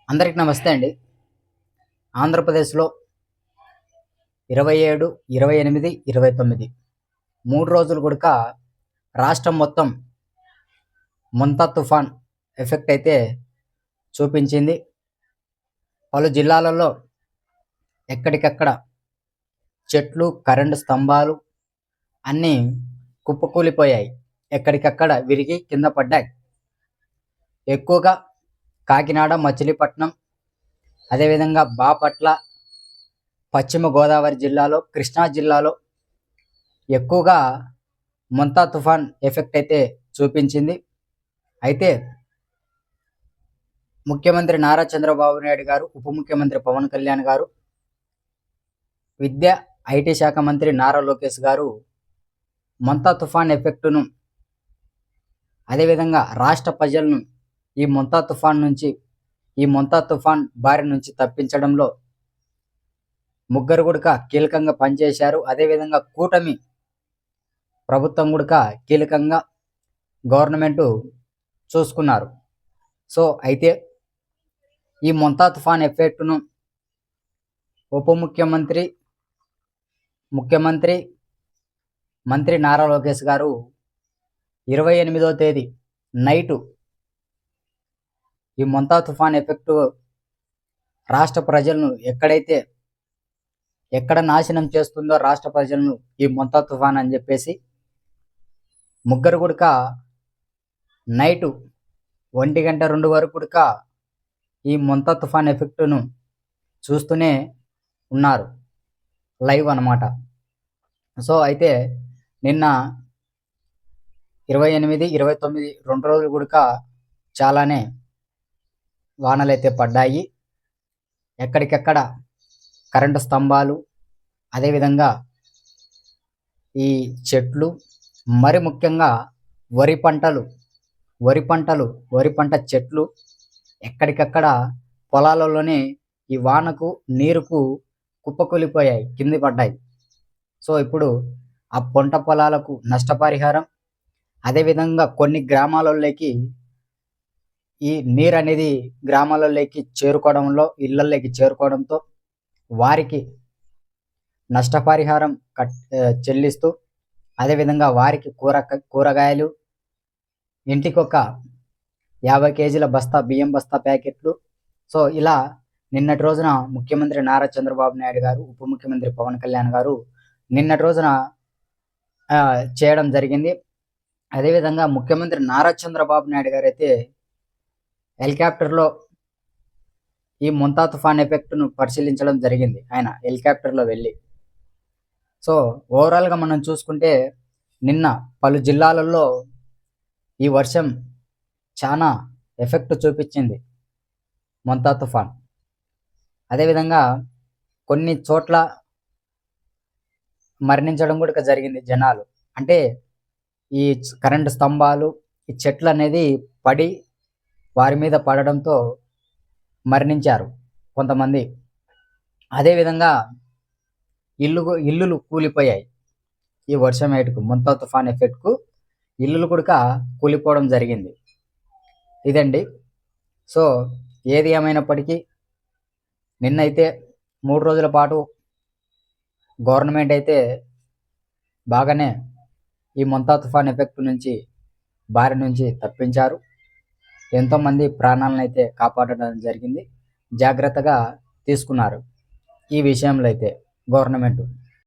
అందరికి నమస్తే అండి. ఆంధ్రప్రదేశ్లో 27, 28, 29 3 రోజులు కూడక రాష్ట్రం మొత్తం మొంతా తుఫాన్ ఎఫెక్ట్ అయితే చూపించింది. పలు జిల్లాలలో ఎక్కడికక్కడ చెట్లు, కరెంటు స్తంభాలు అన్నీ కుప్పకూలిపోయాయి. ఎక్కడికక్కడ విరిగి కింద పడ్డాయి. ఎక్కువగా కాకినాడ, మచిలీపట్నం, అదేవిధంగా బాపట్ల, పశ్చిమ గోదావరి జిల్లాలో, కృష్ణా జిల్లాలో ఎక్కువగా మొంతా తుఫాన్ ఎఫెక్ట్ అయితే చూపించింది. అయితే ముఖ్యమంత్రి నారా చంద్రబాబు నాయుడు గారు, ఉప ముఖ్యమంత్రి పవన్ కళ్యాణ్ గారు, విద్యా ఐటీ శాఖ మంత్రి నారా లోకేష్ గారు మొంతా తుఫాన్ ఎఫెక్టును, అదేవిధంగా రాష్ట్ర ప్రజలను ఈ మొంతా తుఫాన్ బారి నుంచి తప్పించడంలో ముగ్గురు కూడా కీలకంగా పనిచేశారు. అదేవిధంగా కూటమి ప్రభుత్వం కూడా కీలకంగా గవర్నమెంట్ చూసుకున్నారు. సో అయితే ఈ మొంతా తుఫాన్ ఎఫెక్ట్ను ఉప ముఖ్యమంత్రి, మంత్రి నారా లోకేష్ గారు 28వ తేదీ నైటు ఈ మొంతా తుఫాన్ ఎఫెక్ట్ రాష్ట్ర ప్రజలను ఎక్కడ నాశనం చేస్తుందో రాష్ట్ర ప్రజలను ఈ మొంతా తుఫాన్ అని చెప్పేసి ముగ్గురు కూడా నైటు 1-2 వరకు కూడా ఈ మొంతా తుఫాన్ ఎఫెక్ట్ను చూస్తూనే ఉన్నారు, లైవ్ అన్నమాట. సో అయితే నిన్న 28, 29 2 రోజులు కూడా చాలానే వానలు అయితే పడ్డాయి. ఎక్కడికెక్కడ కరెంటు స్తంభాలు, అదేవిధంగా ఈ చెట్లు, మరి ముఖ్యంగా వరి పంట చెట్లు ఎక్కడికక్కడ పొలాలలోనే ఈ వానకు నీరుకు కుప్పకూలిపోయాయి, కింది పడ్డాయి. సో ఇప్పుడు ఆ పంట పొలాలకు నష్టపరిహారం, అదేవిధంగా కొన్ని గ్రామాలలోకి ఈ నీరు అనేది గ్రామాలలోకి ఇళ్లలోకి చేరుకోవడంతో వారికి నష్టపరిహారం చెల్లిస్తూ, అదేవిధంగా వారికి కూరగాయలు, ఇంటికొక 50 కేజీల బియ్యం బస్తా ప్యాకెట్లు. సో ఇలా నిన్నటి రోజున ముఖ్యమంత్రి నారా చంద్రబాబు నాయుడు గారు, ఉప ముఖ్యమంత్రి పవన్ కళ్యాణ్ గారు నిన్నటి రోజున చేయడం జరిగింది. అదేవిధంగా ముఖ్యమంత్రి నారా చంద్రబాబు నాయుడు గారు అయితే హెలికాప్టర్లో ఈ మొంతా తుఫాన్ ఎఫెక్ట్ను పరిశీలించడం జరిగింది, ఆయన హెలికాప్టర్లో వెళ్ళి. సో ఓవరాల్గా మనం చూసుకుంటే నిన్న పలు జిల్లాలలో ఈ వర్షం చాలా ఎఫెక్ట్ చూపించింది మొంతా తుఫాన్. అదేవిధంగా కొన్ని చోట్ల మరణించడం కూడా జరిగింది జనాలు. అంటే ఈ కరెంటు స్తంభాలు, ఈ చెట్లు అనేది పడి వారి మీద పడడంతో మరణించారు కొంతమంది. అదేవిధంగా ఇల్లులు కూలిపోయాయి. ఈ వర్షం ఏటుకు, మొంతా తుఫాన్ ఎఫెక్ట్కు ఇల్లులు కూడా కూలిపోవడం జరిగింది. ఇదండి. సో ఏది ఏమైనప్పటికీ నిన్నైతే 3 రోజుల పాటు గవర్నమెంట్ అయితే బాగానే ఈ మొంతా తుఫాన్ ఎఫెక్ట్ బారి నుంచి తప్పించారు. ఎంతోమంది ప్రాణాలను అయితే కాపాడడం జరిగింది. జాగ్రత్తగా తీసుకున్నారు ఈ విషయంలో అయితే గవర్నమెంట్.